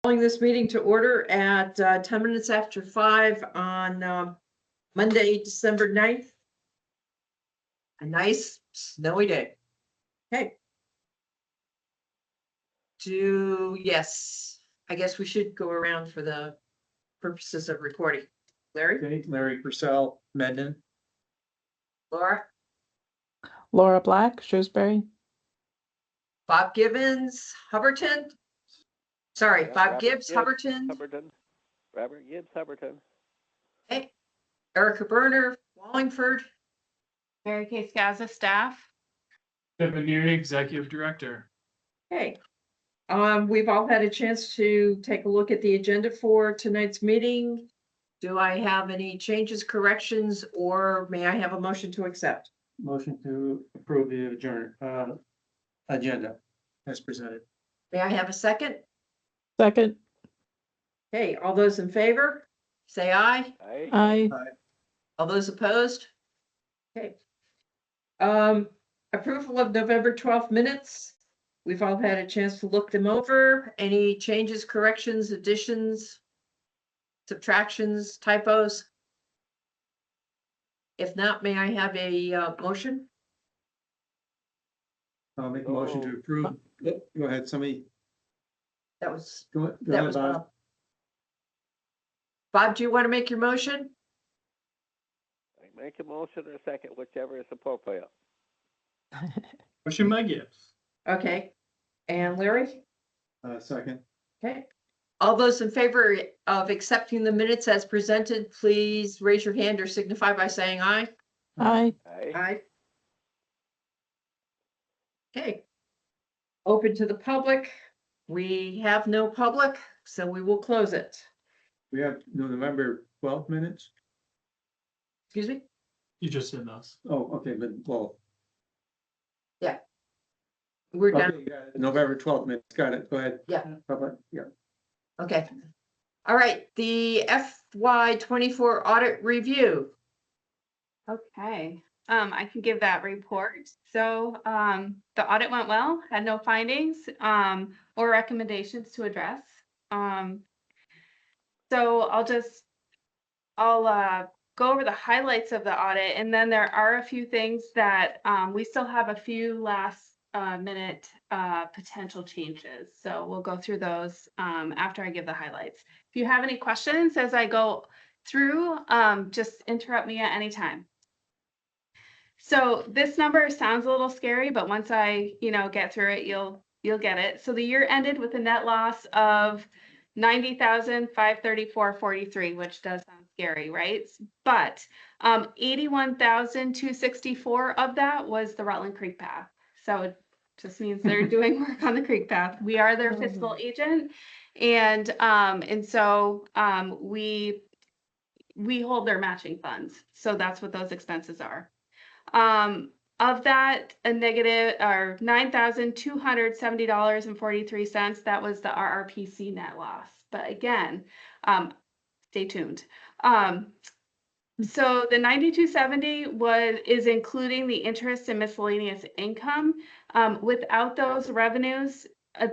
Calling this meeting to order at 10 minutes after 5 on Monday, December 9th. A nice snowy day. Okay. Yes, I guess we should go around for the purposes of recording. Larry? Okay, Larry Purcell, Mendon. Laura? Laura Black, Shrewsbury. Bob Gibbons, Hubbardton? Sorry, Yeah, Bob Robert Gibbs, Gibbs, Hubbardton. Robert Gibbs, Hubbardton. Okay. Erica Berner, Wallingford. Mary Kay Scazza, staff. Kevin Neary, Executive Director. Okay. We've all had a chance to take a look at the agenda for tonight's meeting. Do I have any changes, corrections, or may I have a motion to accept? Motion to approve the agenda as presented. May I have a second? Second. Okay, all those in favor, say aye. Aye. Aye. All those opposed? Okay. Approval of November 12th minutes. We've all had a chance to look them over. Any changes, corrections, additions, subtractions, typos? If not, may I have a motion? I'll make a motion to approve. Go ahead, somebody. That was, Go that ahead, was Bob. Bob. Bob, do you want to make your motion? I make a motion or a second, whichever is appropriate. Motion by Gibbs. Okay. And Larry? Second. Okay. All those in favor of accepting the minutes as presented, please raise your hand or signify by saying aye. Aye. Aye. Aye. Okay. Open to the public. We have no public, so we will close it. We have November 12th minutes. Excuse me? You just said those. Oh, okay, but well. We're done. Okay, got it. November 12th minutes. Got it. Go ahead. Yeah. Public. Yeah. Okay. All right, the FY24 audit review. Okay, I can give that report. So the audit went well, had no findings or recommendations to address. So I'll go over the highlights of the audit, and then there are a few things that we still have a few last minute potential changes. So we'll go through those after I give the highlights. If you have any questions as I go through, just interrupt me at any time. So this number sounds a little scary, but once I, get through it, you'll get it. So the year ended with a net loss of $90,534.43, which does sound scary, right? But $81,264 of that was the Rutland Creek Path. So it just means they're doing work on the creek path. We are their fiscal agent, and so we hold their matching funds. So that's what those expenses are. Of that, a negative or $9,270.43. That was the RRPC net loss. But again, stay tuned. So the 9270 is including the interest and miscellaneous income. Without those revenues,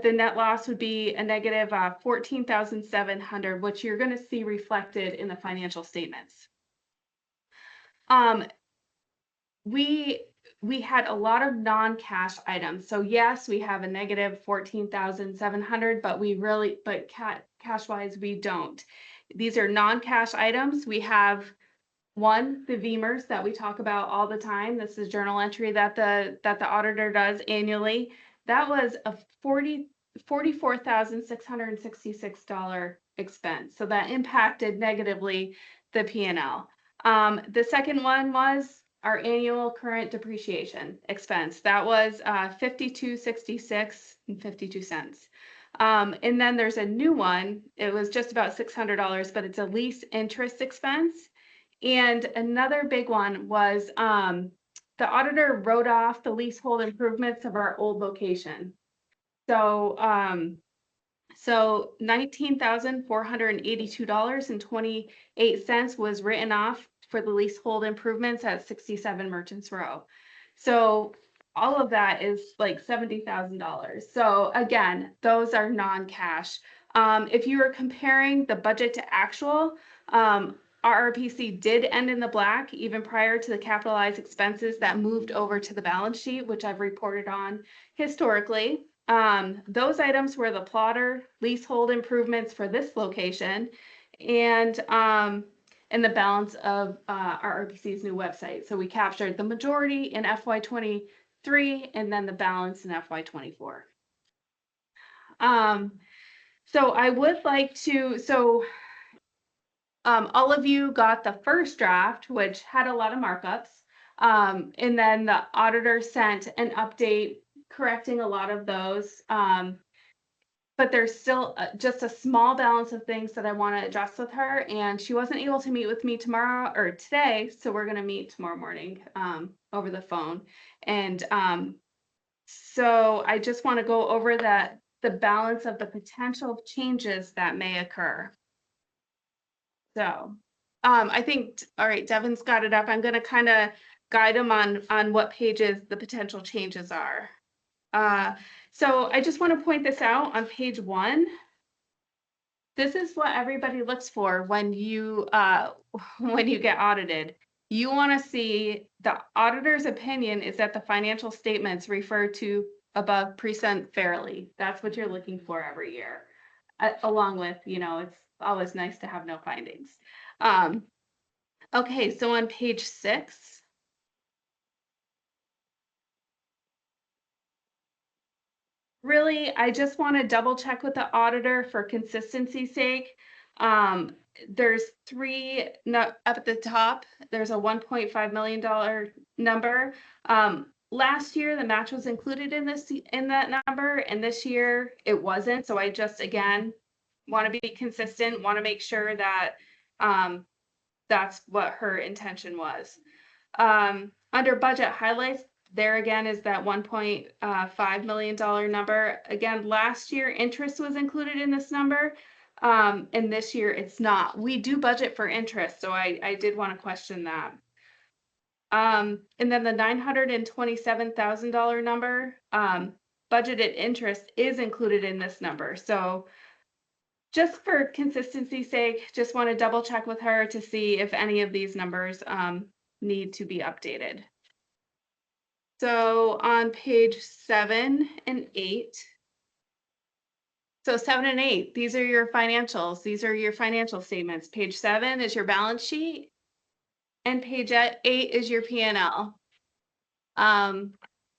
the net loss would be a negative 14,700, which you're going to see reflected in the financial statements. We had a lot of non-cash items. So yes, we have a negative 14,700, but cash-wise, we don't. These are non-cash items. We have one, the VEMRs that we talk about all the time. This is journal entry that the auditor does annually. That was a $44,666 expense. So that impacted negatively the P&L. The second one was our annual current depreciation expense. That was $52.66.52. And then there's a new one. It was just about $600, but it's a lease interest expense. And another big one was the auditor wrote off the leasehold improvements of our old location. So $19,482.28 was written off for the leasehold improvements at 67 Merchants Row. So all of that is like $70,000. So again, those are non-cash. If you are comparing the budget to actual, RRPC did end in the black even prior to the capitalized expenses that moved over to the balance sheet, which I've reported on historically. Those items were the plotter, leasehold improvements for this location, and the balance of RRPC's new website. So we captured the majority in FY23 and then the balance in FY24. So I would like to, all of you got the first draft, which had a lot of markups. And then the auditor sent an update correcting a lot of those. But there's still just a small balance of things that I want to address with her. And she wasn't able to meet with me tomorrow or today. So we're going to meet tomorrow morning over the phone. And so I just want to go over the balance of the potential changes that may occur. So I think, all right, Devin's got it up. I'm going to kind of guide him on what pages the potential changes are. So I just want to point this out on page 1. This is what everybody looks for when you get audited. You want to see the auditor's opinion is that the financial statements refer to above present fairly. That's what you're looking for every year. Along with, it's always nice to have no findings. Okay, so on page 6. Really, I just want to double check with the auditor for consistency's sake. There's 3 up at the top. There's a $1.5 million number. Last year, the match was included in that number, and this year it wasn't. So I just again want to be consistent. Want to make sure that that's what her intention was. Under budget highlights. There again is that $1.5 million number. Again, last year interest was included in this number, and this year it's not. We do budget for interest, so I did want to question that. And then the $927,000 number, budgeted interest is included in this number. So just for consistency's sake, just want to double check with her to see if any of these numbers need to be updated. So on page 7 and 8. So 7 and 8, these are your financials. These are your financial statements. Page 7 is your balance sheet. And page 8 is your P&L. And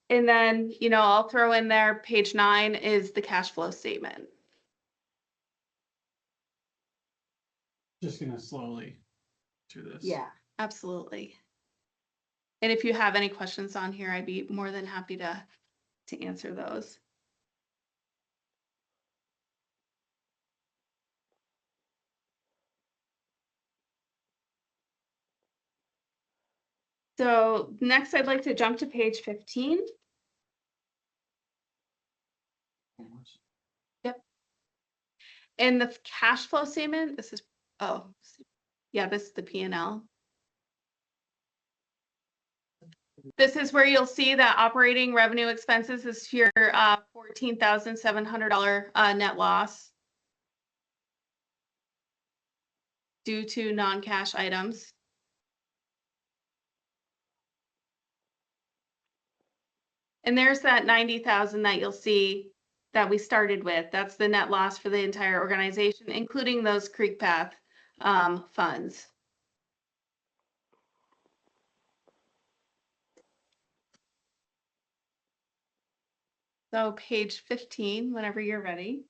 then, I'll throw in there, page 9 is the cash flow statement. Just gonna slowly do this. Yeah, absolutely. And if you have any questions on here, I'd be more than happy to answer those. So next I'd like to jump to page 15. Yep. And the cash flow statement, this is, this is the P&L. This is where you'll see that operating revenue expenses is your $14,700 net loss due to non-cash items. And there's that 90,000 that you'll see that we started with. That's the net loss for the entire organization, including those Creek Path funds. So page 15, whenever you're ready.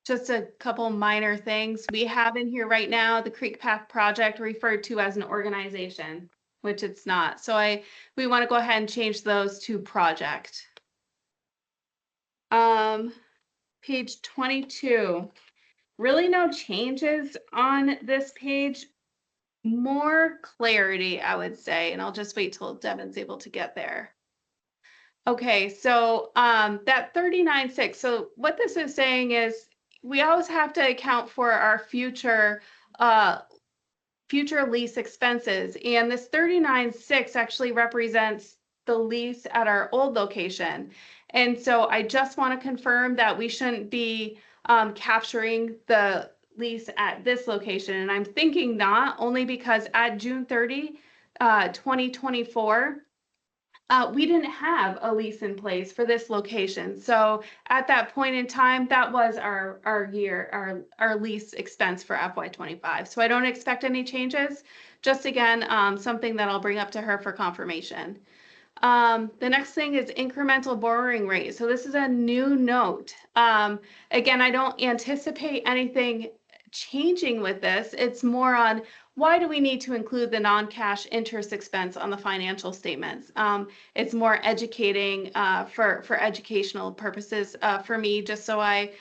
Just a couple minor things. We have in here right now the Creek Path project referred to as an organization, which it's not. So we want to go ahead and change those to project. Page 22. Really no changes on this page. More clarity, I would say, and I'll just wait till Devin's able to get there. Okay, so that 39.6. So what this is saying is we always have to account for our future future lease expenses. And this 39.6 actually represents the lease at our old location. And so I just want to confirm that we shouldn't be capturing the lease at this location. And I'm thinking not, only because at June 30, 2024, we didn't have a lease in place for this location. So at that point in time, that was our lease expense for FY25. So I don't expect any changes. Just again, something that I'll bring up to her for confirmation. The next thing is incremental borrowing rate. So this is a new note. Again, I don't anticipate anything changing with this. It's more on why do we need to include the non-cash interest expense on the financial statements? It's more educating for educational purposes for me, just so I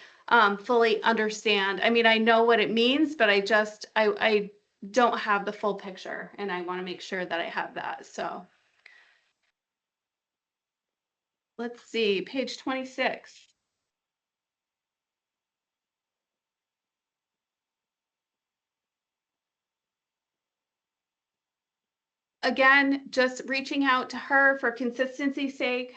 fully understand. I mean, I know what it means, but I don't have the full picture, and I want to make sure that I have that. So let's see, page 26. Again, just reaching out to her for consistency's sake.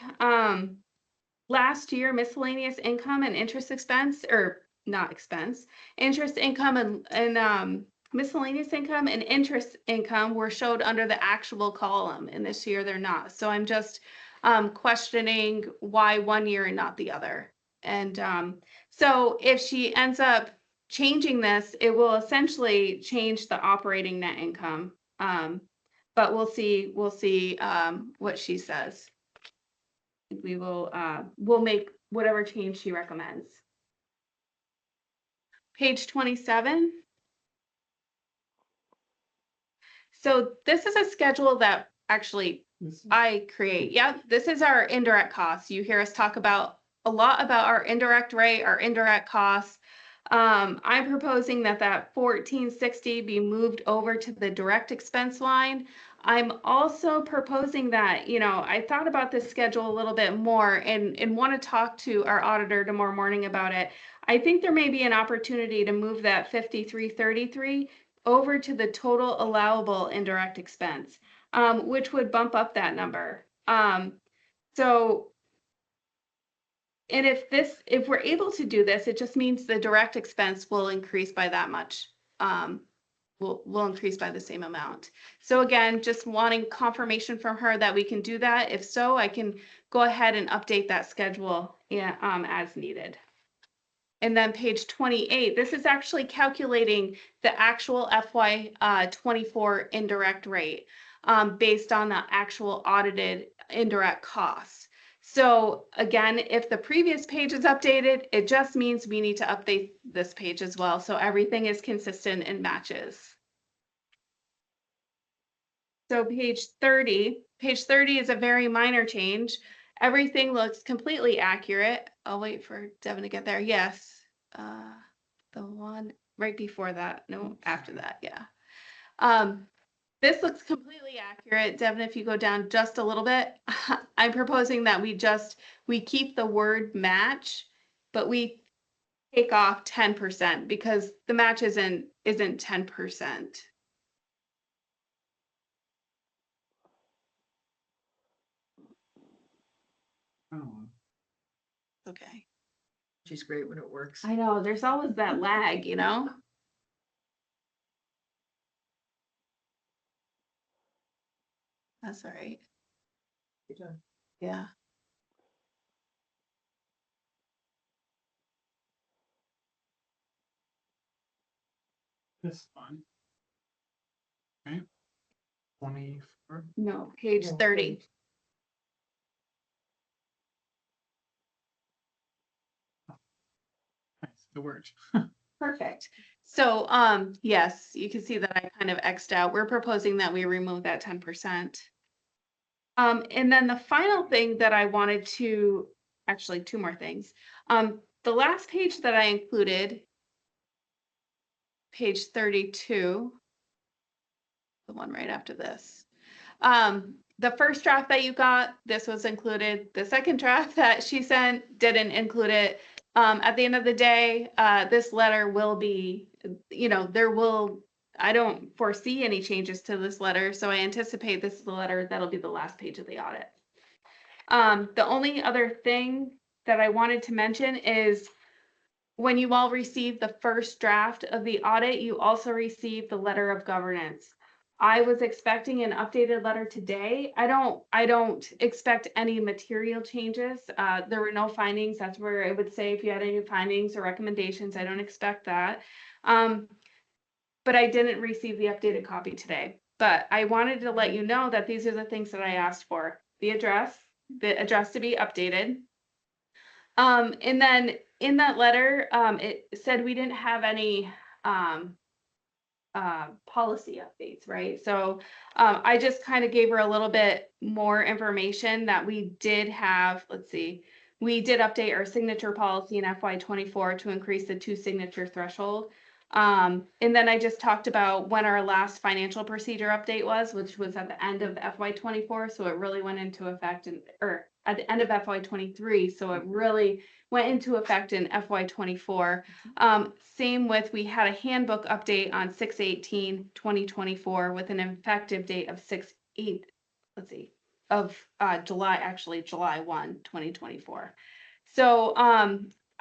Last year, miscellaneous income and interest expense, or not expense, interest income and miscellaneous income and interest income were showed under the actual column, and this year they're not. So I'm just questioning why one year and not the other. And so if she ends up changing this, it will essentially change the operating net income. But we'll see what she says. We'll make whatever change she recommends. Page 27. So this is a schedule that actually I create. Yep, this is our indirect costs. You hear us talk about a lot about our indirect rate, our indirect costs. I'm proposing that 1460 be moved over to the direct expense line. I'm also proposing that, I thought about this schedule a little bit more and want to talk to our auditor tomorrow morning about it. I think there may be an opportunity to move that 5333 over to the total allowable indirect expense, which would bump up that number. And if we're able to do this, it just means the direct expense will increase by that much. Will increase by the same amount. So again, just wanting confirmation from her that we can do that. If so, I can go ahead and update that schedule as needed. And then page 28, this is actually calculating the actual FY24 indirect rate based on the actual audited indirect costs. So again, if the previous page is updated, it just means we need to update this page as well, so everything is consistent and matches. So page 30 is a very minor change. Everything looks completely accurate. I'll wait for Devin to get there. Yes, the one right before that. No, after that, yeah. This looks completely accurate. Devin, if you go down just a little bit, I'm proposing that we keep the word match, but we take off 10% because the match isn't 10%. Okay. She's great when it works. I know, there's always that lag, That's all right. Yeah. This one. Okay. 24. No, page 30. Nice, it worked. Perfect. So, yes, you can see that I kind of X'd out. We're proposing that we remove that 10%. And then the final thing that I wanted to, actually two more things. The last page that I included, page 32, the one right after this. The first draft that you got, this was included. The second draft that she sent didn't include it. At the end of the day, this letter will be, there will I don't foresee any changes to this letter, so I anticipate this is the letter that'll be the last page of the audit. The only other thing that I wanted to mention is when you all received the first draft of the audit, you also received the letter of governance. I was expecting an updated letter today. I don't expect any material changes. There were no findings. That's where it would say if you had any findings or recommendations. I don't expect that. But I didn't receive the updated copy today. But I wanted to let you know that these are the things that I asked for. The address to be updated. And then in that letter, it said we didn't have any policy updates, right? So I just kind of gave her a little bit more information that we did have. Let's see, we did update our signature policy in FY24 to increase the 2 signature threshold. And then I just talked about when our last financial procedure update was, which was at the end of FY24. So it really went into effect or at the end of FY23. So it really went into effect in FY24. Same with, we had a handbook update on 6/18/2024 with an effective date of July 1, 2024. So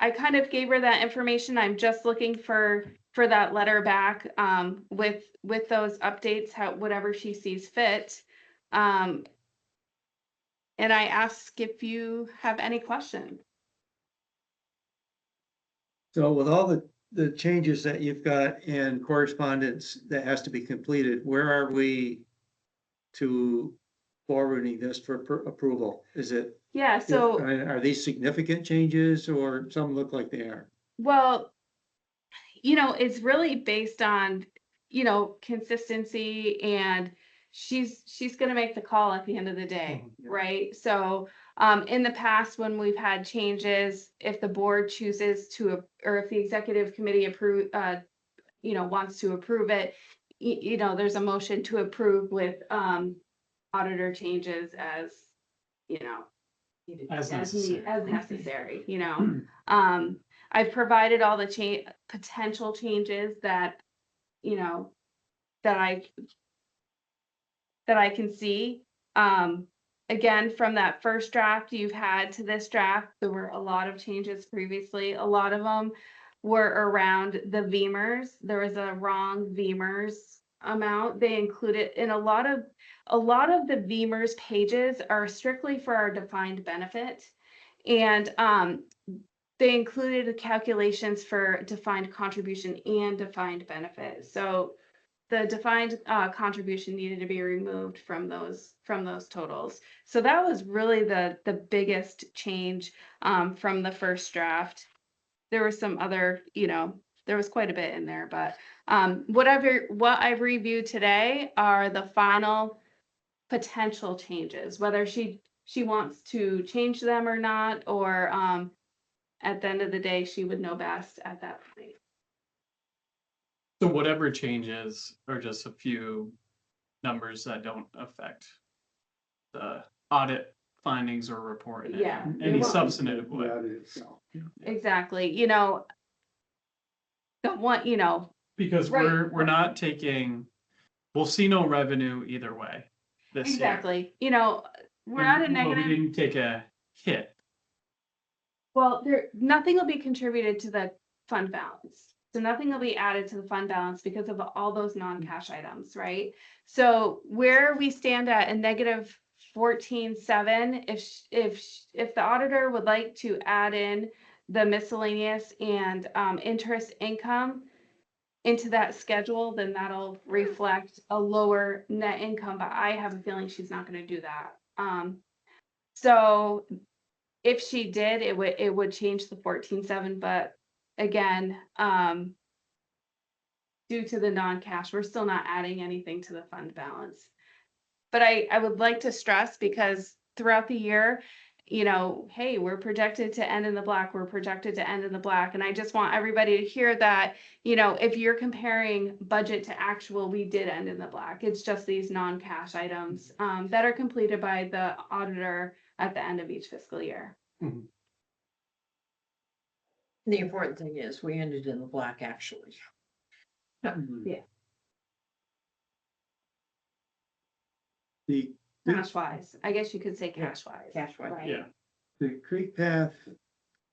I kind of gave her that information. I'm just looking for that letter back with those updates, whatever she sees fit. And I ask if you have any questions. So with all the changes that you've got in correspondence that has to be completed, where are we to forwarding this for approval? Is it, Yeah, so are these significant changes or some look like they are? well, it's really based on, consistency, and she's going to make the call at the end of the day, Yeah. right? So in the past, when we've had changes, if the board chooses to, or if the executive committee wants to approve it, there's a motion to approve with auditor changes as, As as necessary. necessary, I've provided all the potential changes that, that I can see. Again, from that first draft you've had to this draft, there were a lot of changes previously. A lot of them were around the VEMRs. There was a wrong VEMRs amount. They included in a lot of the VEMRs pages are strictly for our defined benefit. And they included the calculations for defined contribution and defined benefit. So the defined contribution needed to be removed from those totals. So that was really the biggest change from the first draft. There were some other, there was quite a bit in there, but what I've reviewed today are the final potential changes, whether she wants to change them or not, or at the end of the day, she would know best at that point. So whatever changes are just a few numbers that don't affect the audit findings or report in Yeah. any Well, substantive way. Exactly. Don't want, Because Right. we're not taking, we'll see no revenue either way this year. exactly. We're not a But we negative. didn't take a hit. Well, nothing will be contributed to the fund balance. So nothing will be added to the fund balance because of all those non-cash items, right? So where we stand at a negative 14.7, if the auditor would like to add in the miscellaneous and interest income into that schedule, then that'll reflect a lower net income, but I have a feeling she's not going to do that. So if she did, it would change the 14.7, but again, due to the non-cash, we're still not adding anything to the fund balance. But I would like to stress, because throughout the year, hey, we're projected to end in the black, and I just want everybody to hear that, if you're comparing budget to actual, we did end in the black. It's just these non-cash items that are completed by the auditor at the end of each fiscal year. The important thing is we ended in the black, actually. Yeah. The, cash wise. I guess you could say Yeah, cash wise. cash wise. Right. Yeah. the Creek Path,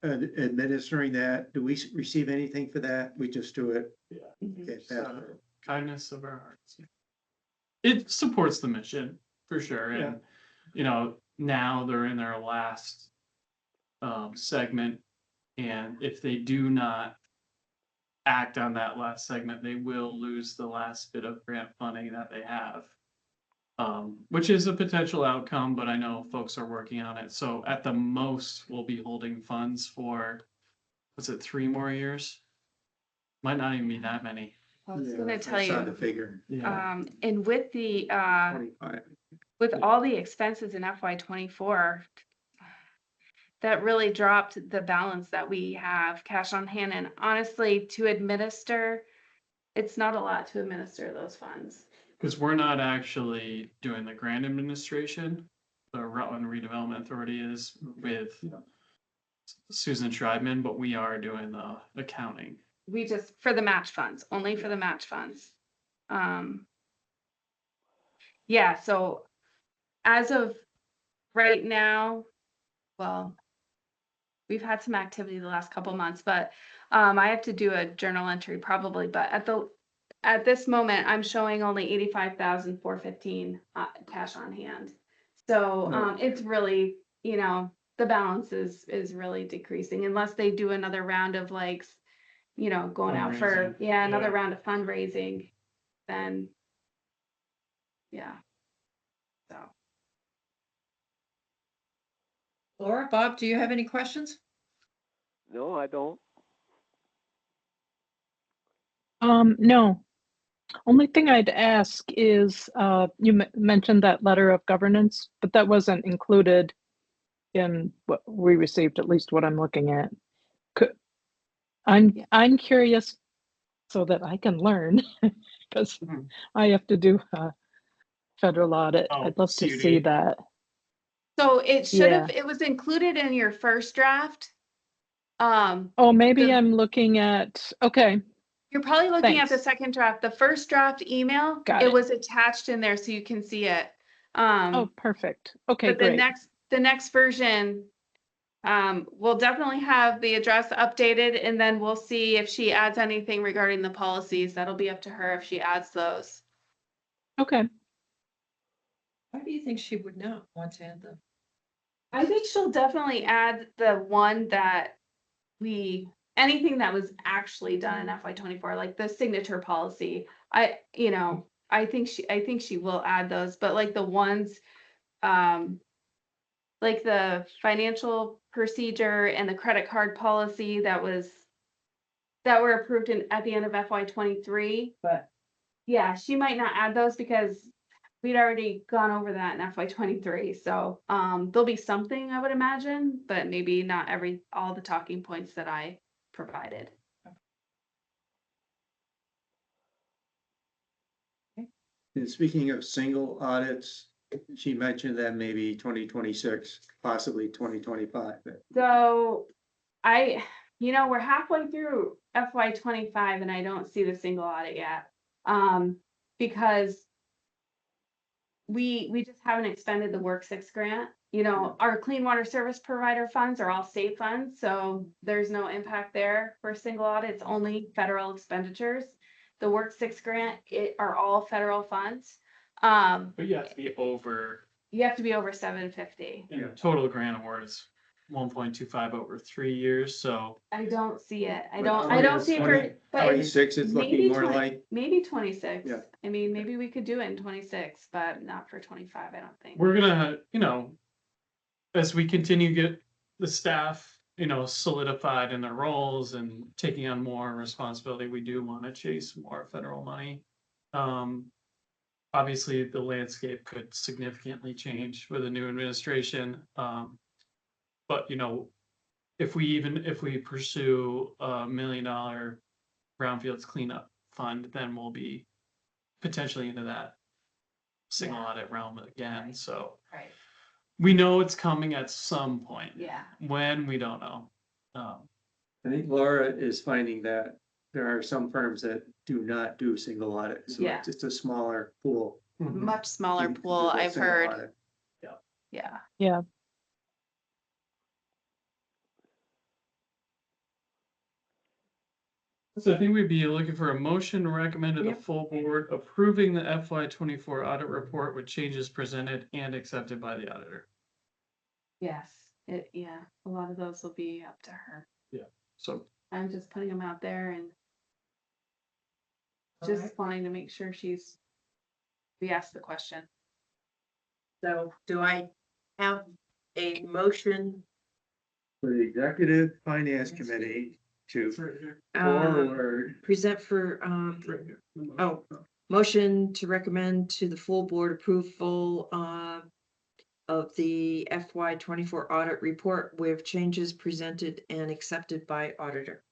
administering that, do we receive anything for that? We just do it? Mhm. Okay, So, pass. kindness of our hearts. It supports the mission for sure, Yeah. and you know, now they're in their last segment, and if they do not act on that last segment, they will lose the last bit of grant funding that they have. Which is a potential outcome, but I know folks are working on it. So at the most, we'll be holding funds for, was it 3 more years? Might not even be that many. I was Yeah, gonna I tell saw the you, figure, and with the, 25. with all the expenses in FY 24, that really dropped the balance that we have cash on hand. And honestly, to administer, it's not a lot to administer those funds. Because we're not actually doing the grant administration. The Rutland Redevelopment Authority is with Susan Schreibman, but we are doing the accounting. We just, for the match funds, only for the match funds. Yeah, so as of right now, well, we've had some activity the last couple months, but I have to do a journal entry probably, but at this moment, I'm showing only 85,415 cash on hand. So No. it's really, you know, the balance is really decreasing unless they do another round of like, you know, going out for, Fundraising, another yeah. round of fundraising, then yeah. So Laura, Bob, do you have any questions? No, I don't. No. Only thing I'd ask is, you mentioned that letter of governance, but that wasn't included in what we received, at least what I'm looking at. I'm curious so that I can learn, because Mhm. I have to do a federal audit. Oh, I'd love to see CUD. that. So it should Yeah. have, it was included in your first draft. Um, Oh, maybe The- I'm looking at, okay, you're probably looking at the Thanks. second draft, the first draft email, Got it it. was attached in there so you can see it. oh, perfect. Okay, But the great. next version, will definitely have the address updated, and then we'll see if she adds anything regarding the policies. That'll be up to her if she adds those. Okay, Why do you think she would not want to add them? I think she'll definitely add the one that anything that was actually done in FY 24, like the signature policy. I think she will add those, but like the ones, like the financial procedure and the credit card policy that were approved at the end of FY 23. But Yeah, she might not add those because we'd already gone over that in FY 23. So there'll be something, I would imagine, but maybe not all the talking points that I provided. And speaking of single audits, she mentioned that maybe 2026, possibly 2025. So we're halfway through FY 25 and I don't see the single audit yet. Because we just haven't expended the Work 6 grant. Our clean water service provider funds are all state funds, so there's no impact there for single audit. It's only federal expenditures. The Work 6 grant, are all federal funds. But you have to be over, You have to be over 750. and the total grant award is 1.25 over 3 years, so. I don't see it. I But don't see it for, but 26 is maybe looking more 20 like, maybe 26. Yeah. I mean, maybe we could do it in 26, but not for 25, I don't think. We're gonna, as we continue to get the staff, solidified in their roles and taking on more responsibility, we do want to chase more federal money. Obviously, the landscape could significantly change with a new administration. But if we pursue $1 million brownfields cleanup fund, then we'll be potentially into that single Yeah. audit realm again. Right. So Right. we know it's coming at some point. Yeah. When, we don't know. I think Laura is finding that there are some firms that do not do single audits. So Yeah. it's a smaller pool. much smaller pool, Just a I've single heard. audit. Yeah. Yeah, So I think we'd be looking for a motion to recommend to the Yep. full board approving the FY24 audit report with changes presented and accepted by the auditor. Yes. Yeah, a lot of those will be up to her. So I'm just putting them out there and All just right. wanting to make sure we asked the question. So do I have a motion For the executive finance committee to forward, present for, oh, motion to recommend to the full board approval, of the FY24 audit report with changes presented and accepted by auditor.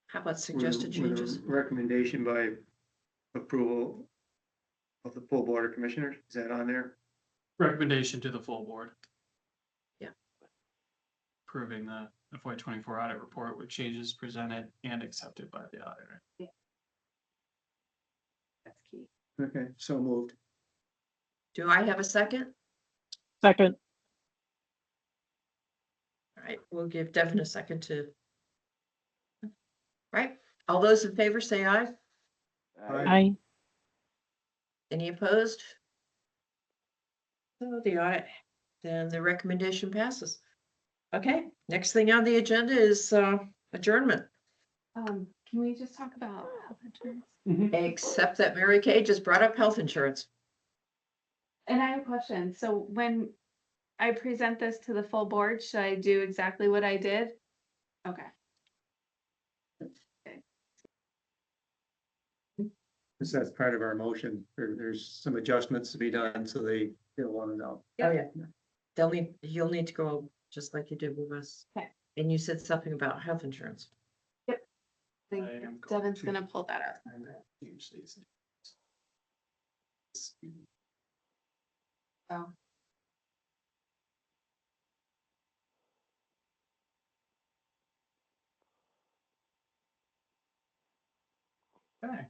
How about suggested with a changes? recommendation by approval of the full board of commissioners, is that on there? recommendation to the full board. Yeah. Approving the FY24 audit report with changes presented and accepted by the auditor. That's key. Okay, so moved. Do I have a second? second, All right, we'll give Devin a second to. Right, all those in favor say aye. I, Any opposed? So the audit, then the recommendation passes. Okay, next thing on the agenda is adjournment, Can we just talk about health insurance? except that Mary Kay just brought up health insurance. And I have a question. So when I present this to the full board, should I do exactly what I did? Okay. Because that's part of our motion, there's some adjustments to be done, so they'll want to know. Oh, yeah. You'll need to go just like you did with us. Okay. And you said something about health insurance. I think I am going Devin's to- gonna pull that up. Change these. Oh. Okay.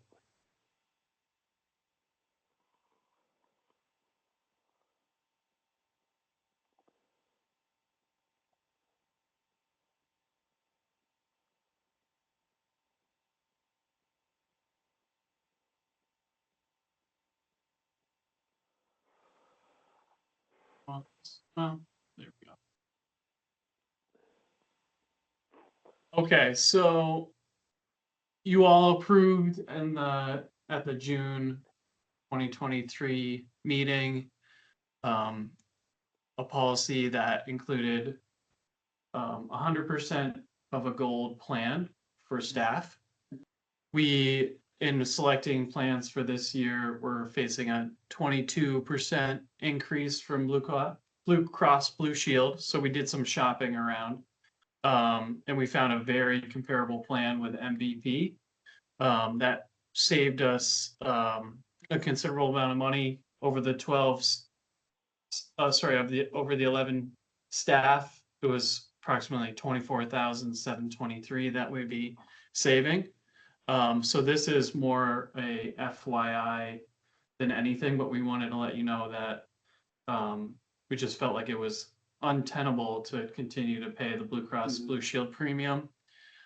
Well, there we go. Okay, so you all approved at the June 2023 meeting, a policy that included 100% of a gold plan for staff. We, in selecting plans for this year, we're facing a 22% increase from Blue Cross Blue Shield. So we did some shopping around. And we found a very comparable plan with MVP that saved us a considerable amount of money over the over the 11 staff. It was approximately 24,723 that we'd be saving. So this is more a FYI than anything, but we wanted to let you know that we just felt like it was untenable to continue to pay the Blue Cross Blue Shield premium.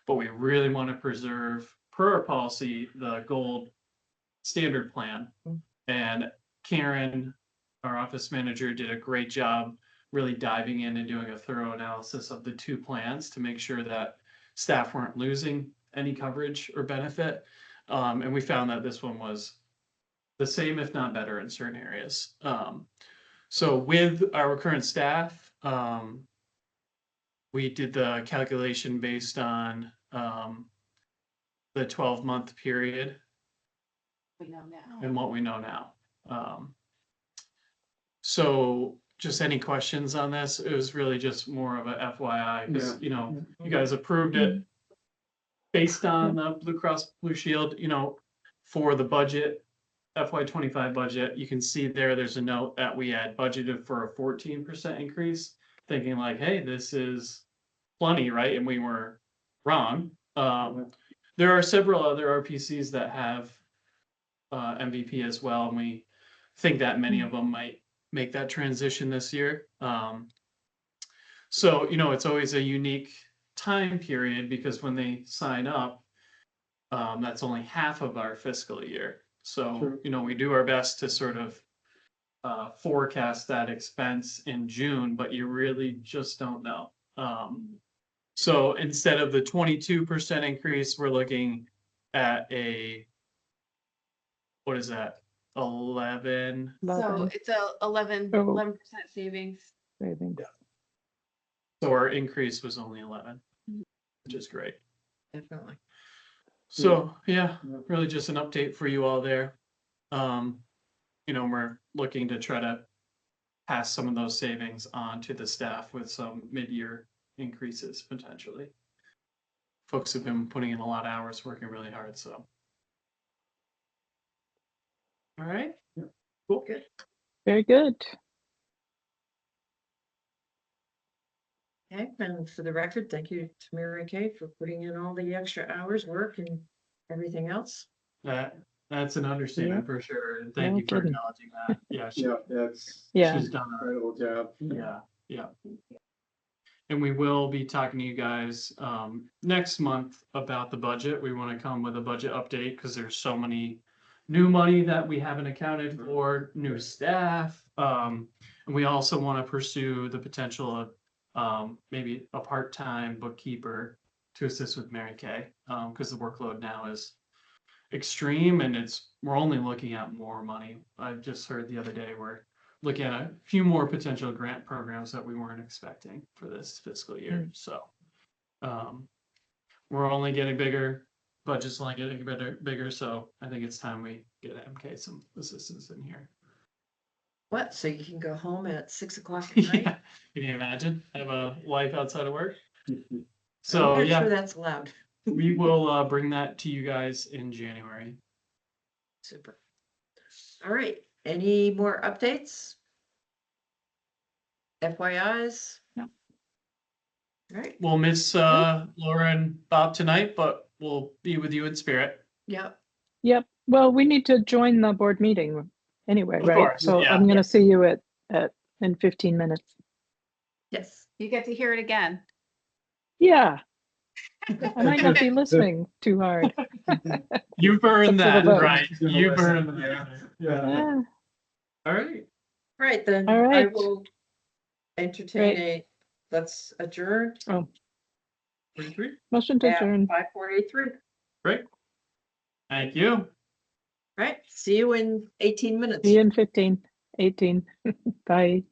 But we really want to preserve, per our policy, the gold standard plan. And Karen, our office manager, did a great job really diving in and doing a thorough analysis of the two plans to make sure that staff weren't losing any coverage or benefit. And we found that this one was the same, if not better, in certain areas. So with our current staff, we did the calculation based on the 12-month period We know now. and what we know now. So just any questions on this? It was really just more of a FYI, because, you know, you guys approved it based on the Blue Cross Blue Shield, you know, for the budget, FY25 budget. You can see there's a note that we had budgeted for a 14% increase, thinking like, hey, this is plenty, right? And we were wrong. There are several other RPCs that have MVP as well, and we think that many of them might make that transition this year. So, it's always a unique time period because when they sign up, that's only half of our fiscal year. So, Sure. we do our best to sort of forecast that expense in June, but you really just don't know. So instead of the 22% increase, we're looking at what is that? 11. So 11 it's a 11% Oh. savings. savings. So our increase was only 11, which is great. Definitely. So yeah, really just an update for you all there. We're looking to try to pass some of those savings on to the staff with some mid-year increases potentially. Folks have been putting in a lot of hours, working really hard, so. All right. Cool. Good. Very good. Okay, and for the record, thank you to Mary Kay for putting in all the extra hours, work and everything else. That's an understatement for sure. And thank No you for kidding. acknowledging that. Yeah, That's Yeah. she's done a incredible job. yeah. And we will be talking to you guys next month about the budget. We want to come with a budget update because there's so many new money that we haven't accounted for, new staff. And we also want to pursue the potential of maybe a part-time bookkeeper to assist with Mary Kay because the workload now is extreme and we're only looking at more money. I just heard the other day we're looking at a few more potential grant programs that we weren't expecting for this fiscal year. So we're only getting bigger, budget's only getting bigger. So I think it's time we get MK some assistance in here. What, so you can go home at 6 o'clock at Yeah, night? can you imagine? Have a life outside of work. I'm So not yeah, sure that's allowed. we will bring that to you guys in January. Super. All right, any more updates? FYIs? No. All right, We'll miss Laura and Bob tonight, but we'll be with you in spirit. yeah, Yep. Well, we need to join the board meeting anyway, Of right? course, So yeah. I'm going to see you in 15 minutes. yes. You get to hear it again. Yeah. I might not be listening too hard. You've earned Except that, for the vote. right? You've earned that. Yeah. All right. All right, then All I right. will entertain let's adjourn Oh, 43. motion to at adjourn. 5:43. Great. Thank you. Right, see you in 18 minutes. See you in 15, 18. Bye.